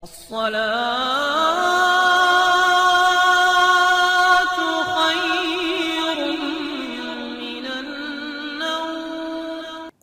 الصلاة خير من النوم۔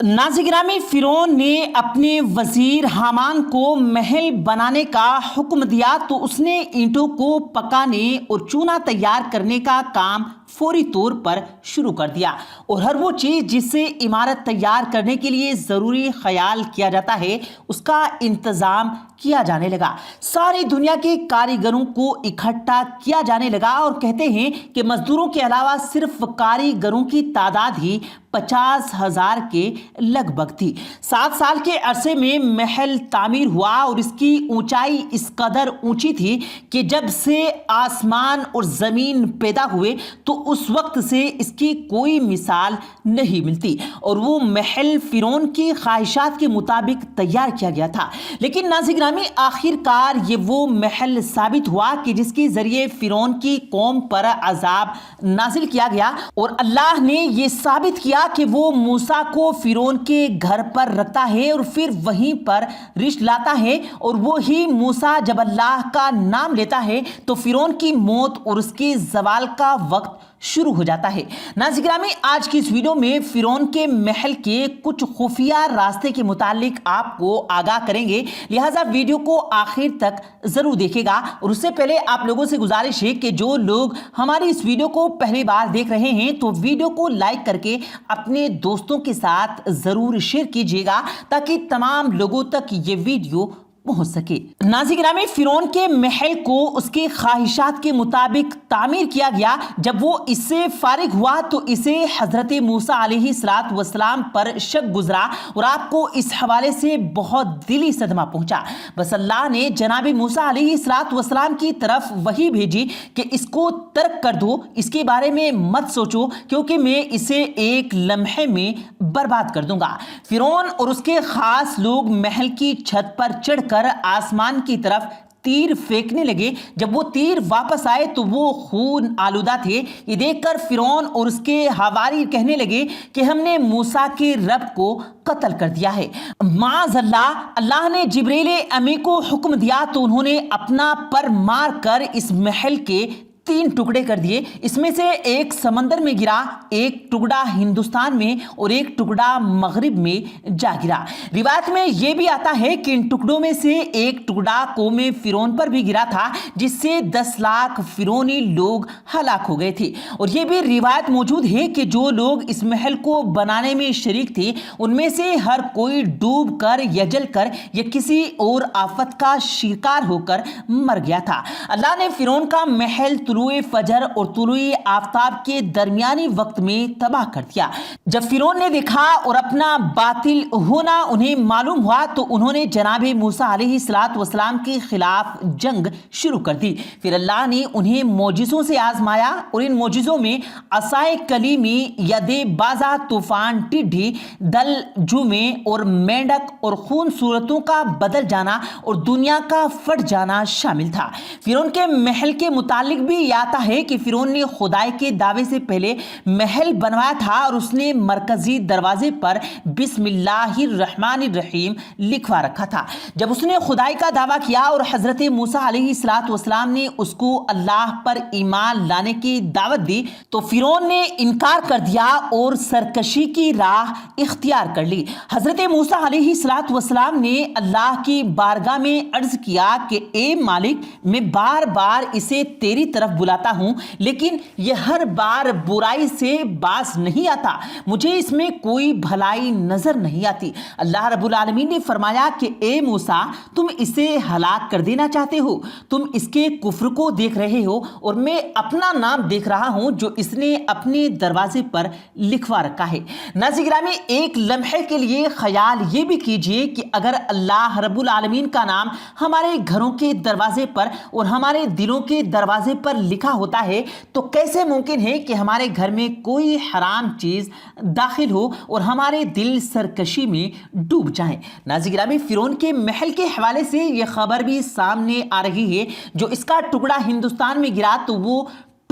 ناظرین گرامی، فرعون نے اپنے وزیر حامان کو محل بنانے کا حکم دیا تو اس نے اینٹوں کو پکانے اور چونا تیار کرنے کا کام فوری طور پر شروع کر دیا، اور ہر وہ چیز جس سے عمارت تیار کرنے کے لیے ضروری خیال کیا جاتا ہے اس کا انتظام کیا جانے لگا۔ ساری دنیا کے کاریگروں کو اکٹھا کیا جانے لگا، اور کہتے ہیں کہ مزدوروں کے علاوہ صرف کاریگروں کی تعداد ہی 50,000 کے لگ بھگ تھی۔ 7 سال کے عرصے میں محل تعمیر ہوا، اور اس کی اونچائی اس قدر اونچی تھی کہ جب سے آسمان اور زمین پیدا ہوئے تو اس وقت سے اس کی کوئی مثال نہیں ملتی، اور وہ محل فرعون کی خواہشات کے مطابق تیار کیا گیا تھا۔ لیکن ناظرین گرامی، آخر کار یہ وہ محل ثابت ہوا کہ جس کے ذریعے فرعون کی قوم پر عذاب نازل کیا گیا، اور اللہ نے یہ ثابت کیا کہ وہ موسیٰ کو فرعون کے گھر پر رکھتا ہے اور پھر وہیں پر رشت لاتا ہے، اور وہی موسیٰ جب اللہ کا نام لیتا ہے تو فرعون کی موت اور اس کے زوال کا وقت شروع ہو جاتا ہے۔ ناظرین گرامی، آج کی اس ویڈیو میں فرعون کے محل کے کچھ خفیہ راستے کے متعلق آپ کو آگاہ کریں گے، لہٰذا ویڈیو کو آخر تک ضرور دیکھے گا۔ اور اس سے پہلے آپ لوگوں سے گزارش ہے کہ جو لوگ ہماری اس ویڈیو کو پہلی بار دیکھ رہے ہیں تو ویڈیو کو لائک کر کے اپنے دوستوں کے ساتھ ضرور شیئر کیجیے گا تاکہ تمام لوگوں تک یہ ویڈیو پہنچ سکے۔ ناظرین گرامی، فرعون کے محل کو اس کے خواہشات کے مطابق تعمیر کیا گیا۔ جب وہ اس سے فارغ ہوا تو اسے حضرت موسیٰ علیہ السلام پر شک گزرا، اور آپ کو اس حوالے سے بہت دلی صدمہ پہنچا۔ بس اللہ نے جناب موسیٰ علیہ السلام کی طرف وحی بھیجی کہ اس کو ترک کر دو، اس کے بارے میں مت سوچو، کیونکہ میں اسے ایک لمحے میں برباد کر دوں گا۔ فرعون اور اس کے خاص لوگ محل کی چھت پر چڑھ کر آسمان کی طرف تیر پھینکنے لگے۔ جب وہ تیر واپس آئے تو وہ خون آلودہ تھے۔ یہ دیکھ کر فرعون اور اس کے حواری کہنے لگے کہ ہم نے موسیٰ کے رب کو قتل کر دیا ہے۔ معاذ اللہ۔ اللہ نے جبریل امی کو حکم دیا تو انہوں نے اپنا پر مار کر اس محل کے 3 ٹکڑے کر دیے۔ اس میں سے ایک سمندر میں گرا، ایک ٹکڑا ہندوستان میں اور ایک ٹکڑا مغرب میں جا گرا۔ روایت میں یہ بھی آتا ہے کہ ان ٹکڑوں میں سے ایک ٹکڑا قوم فرعون پر بھی گرا تھا، جس سے 10 لاکھ فرعونی لوگ ہلاک ہو گئے تھے۔ اور یہ بھی روایت موجود ہے کہ جو لوگ اس محل کو بنانے میں شریک تھے ان میں سے ہر کوئی ڈوب کر یا جل کر یا کسی اور آفت کا شکار ہو کر مر گیا تھا۔ اللہ نے فرعون کا محل طلوع فجر اور طلوع آفتاب کے درمیانی وقت میں تباہ کر دیا۔ جب فرعون نے دیکھا اور اپنا باطل ہونا انہیں معلوم ہوا تو انہوں نے جناب موسیٰ علیہ السلام کے خلاف جنگ شروع کر دی۔ پھر اللہ نے انہیں معجزوں سے آزمایا، اور ان معجزوں میں عصائے کلیمی، ید بازا، طوفان، ٹڈی دل، جومے اور مینڈک اور خون صورتوں کا بدل جانا اور دنیا کا پھٹ جانا شامل تھا۔ فرعون کے محل کے متعلق بھی یہ آتا ہے کہ فرعون نے خدائی کے دعوے سے پہلے محل بنوایا تھا، اور اس نے مرکزی دروازے پر بسم اللہ الرحمن الرحیم لکھوا رکھا تھا۔ جب اس نے خدائی کا دعویٰ کیا اور حضرت موسیٰ علیہ السلام نے اس کو اللہ پر ایمان لانے کی دعوت دی تو فرعون نے انکار کر دیا اور سرکشی کی راہ اختیار کر لی۔ حضرت موسیٰ علیہ السلام نے اللہ کی بارگاہ میں عرض کیا کہ اے مالک، میں بار بار اسے تیری طرف بلاتا ہوں لیکن یہ ہر بار برائی سے باز نہیں آتا، مجھے اس میں کوئی بھلائی نظر نہیں آتی۔ اللہ رب العالمین نے فرمایا کہ اے موسیٰ، تم اسے ہلاک کر دینا چاہتے ہو، تم اس کے کفر کو دیکھ رہے ہو اور میں اپنا نام دیکھ رہا ہوں جو اس نے اپنے دروازے پر لکھوا رکھا ہے۔ ناظرین گرامی، ایک لمحے کے لیے خیال یہ بھی کیجئے کہ اگر اللہ رب العالمین کا نام ہمارے گھروں کے دروازے پر اور ہمارے دلوں کے دروازے پر لکھا ہوتا ہے تو کیسے ممکن ہے کہ ہمارے گھر میں کوئی حرام چیز داخل ہو اور ہمارے دل سرکشی میں ڈوب جائیں۔ ناظرین گرامی، فرعون کے محل کے حوالے سے یہ خبر بھی سامنے آ رہی ہے، جو اس کا ٹکڑا ہندوستان میں گرا تو وہ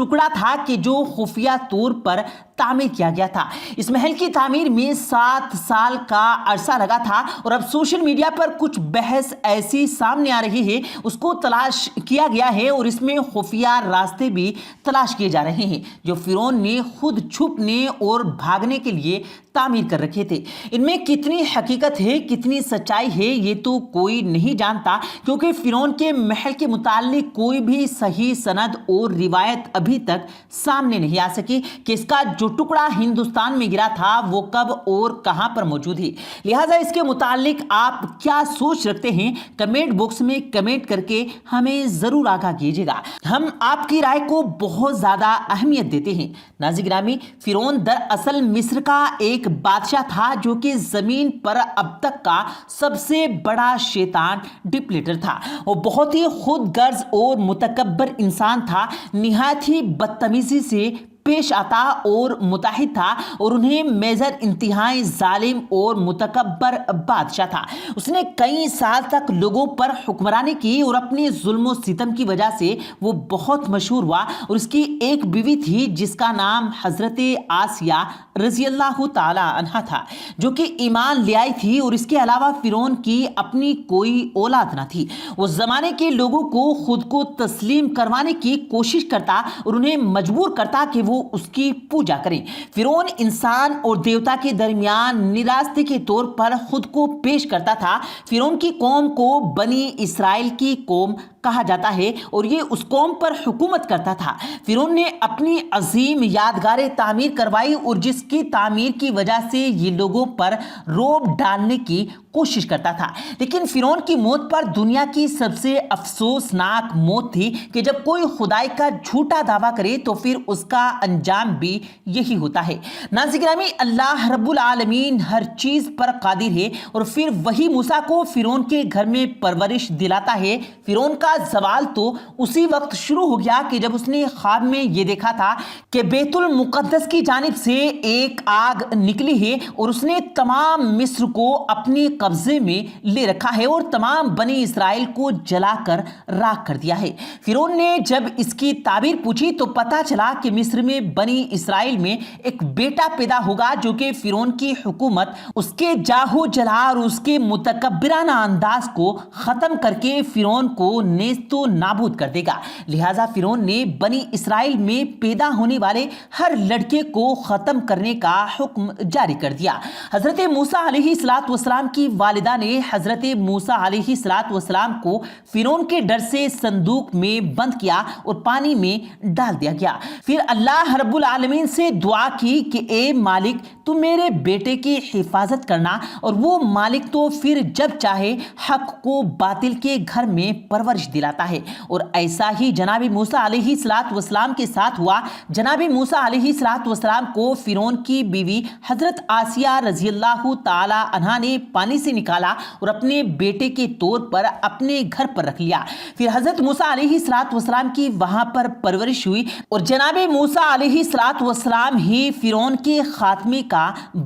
ٹکڑا تھا کہ جو خفیہ طور پر تعمیر کیا گیا تھا۔ اس محل کی تعمیر میں 7 سال کا عرصہ لگا تھا اور اب سوشل میڈیا پر کچھ بحث ایسی سامنے آ رہی ہے، اس کو تلاش کیا گیا ہے اور اس میں خفیہ راستے بھی تلاش کیے جا رہے ہیں جو فرعون نے خود چھپنے اور بھاگنے کے لیے تعمیر کر رکھے تھے۔ ان میں کتنی حقیقت ہے، کتنی سچائی ہے، یہ تو کوئی نہیں جانتا، کیونکہ فرعون کے محل کے متعلق کوئی بھی صحیح سند اور روایت ابھی تک سامنے نہیں آ سکی کہ اس کا جو ٹکڑا ہندوستان میں گرا تھا وہ کب اور کہاں پر موجود ہے۔ لہٰذا اس کے متعلق آپ کیا سوچ رکھتے ہیں، کمنٹ باکس میں کمنٹ کر کے ہمیں ضرور آگاہ کیجیے گا۔ ہم آپ کی رائے کو بہت زیادہ اہمیت دیتے ہیں۔ ناظرین گرامی، فرعون دراصل مصر کا ایک بادشاہ تھا جو کہ زمین پر اب تک کا سب سے بڑا شیطان ڈکٹیٹر تھا۔ وہ بہت ہی خود غرض اور متکبر انسان تھا، نہایت ہی بدتمیزی سے پیش آتا اور متحد تھا اور انہیں میجر انتہائی ظالم اور متکبر بادشاہ تھا۔ اس نے کئی سال تک لوگوں پر حکمرانی کی اور اپنے ظلم و ستم کی وجہ سے وہ بہت مشہور ہوا اور اس کی ایک بیوی تھی جس کا نام حضرت آسیہ رضی اللہ تعالی عنہا تھا، جو کہ ایمان لے آئی تھی اور اس کے علاوہ فرعون کی اپنی کوئی اولاد نہ تھی۔ وہ زمانے کے لوگوں کو خود کو تسلیم کروانے کی کوشش کرتا اور انہیں مجبور کرتا کہ وہ اس کی پوجا کریں۔ فرعون انسان اور دیوتا کے درمیان نراستے کے طور پر خود کو پیش کرتا تھا۔ فرعون کی قوم کو بنی اسرائیل کی قوم کہا جاتا ہے اور یہ اس قوم پر حکومت کرتا تھا۔ فرعون نے اپنی عظیم یادگاریں تعمیر کروائی اور جس کی تعمیر کی وجہ سے یہ لوگوں پر رعب ڈالنے کی کوشش کرتا تھا۔ لیکن فرعون کی موت پر دنیا کی سب سے افسوسناک موت تھی کہ جب کوئی خدائی کا جھوٹا دعویٰ کرے تو پھر اس کا انجام بھی یہی ہوتا ہے۔ ناظرین گرامی، اللہ رب العالمین ہر چیز پر قادر ہے اور پھر وہی موسیٰ کو فرعون کے گھر میں پرورش دلاتا ہے۔ فرعون کا زوال تو اسی وقت شروع ہو گیا کہ جب اس نے خواب میں یہ دیکھا تھا کہ بیت المقدس کی جانب سے ایک آگ نکلی ہے اور اس نے تمام مصر کو اپنے قبضے میں لے رکھا ہے اور تمام بنی اسرائیل کو جلا کر راکھ کر دیا ہے۔ فرعون نے جب اس کی تعبیر پوچھی تو پتا چلا کہ مصر میں بنی اسرائیل میں ایک بیٹا پیدا ہوگا جو کہ فرعون کی حکومت، اس کے جاہو جلال اور اس کے متکبرانہ انداز کو ختم کر کے فرعون کو نیست و نابود کر دے گا۔ لہٰذا فرعون نے بنی اسرائیل میں پیدا ہونے والے ہر لڑکے کو ختم کرنے کا حکم جاری کر دیا۔ حضرت موسیٰ علیہ السلام کی والدہ نے حضرت موسیٰ علیہ السلام کو فرعون کے ڈر سے صندوق میں بند کیا اور پانی میں ڈال دیا گیا۔ پھر اللہ رب العالمین سے دعا کی کہ اے مالک تو میرے بیٹے کی حفاظت کرنا، اور وہ مالک تو پھر جب چاہے حق کو باطل کے گھر میں پرورش دلاتا ہے۔ اور ایسا ہی جناب موسیٰ علیہ السلام کے ساتھ ہوا۔ جناب موسیٰ علیہ السلام کو فرعون کی بیوی حضرت آسیہ رضی اللہ تعالی عنہا نے پانی سے نکالا اور اپنے بیٹے کے طور پر اپنے گھر پر رکھ لیا۔ پھر حضرت موسیٰ علیہ السلام کی وہاں پر پرورش ہوئی اور جناب موسیٰ علیہ السلام ہی فرعون کے خاتمے کا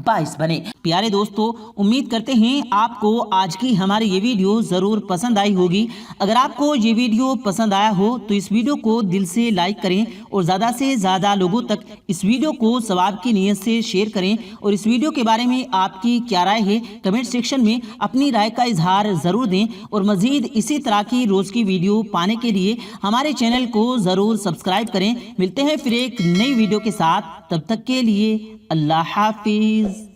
باعث بنے۔ پیارے دوستو، امید کرتے ہیں آپ کو آج کی ہماری یہ ویڈیو ضرور پسند آئی ہوگی۔ اگر آپ کو یہ ویڈیو پسند آیا ہو تو اس ویڈیو کو دل سے لائک کریں اور زیادہ سے زیادہ لوگوں تک اس ویڈیو کو ثواب کی نیت سے شیئر کریں، اور اس ویڈیو کے بارے میں آپ کی کیا رائے ہے کمنٹ سیکشن میں اپنی رائے کا اظہار ضرور دیں، اور مزید اسی طرح کی روز کی ویڈیو پانے کے لیے ہمارے چینل کو ضرور سبسکرائب کریں۔ ملتے ہیں پھر ایک نئی ویڈیو کے ساتھ، تب تک کے لیے اللہ حافظ۔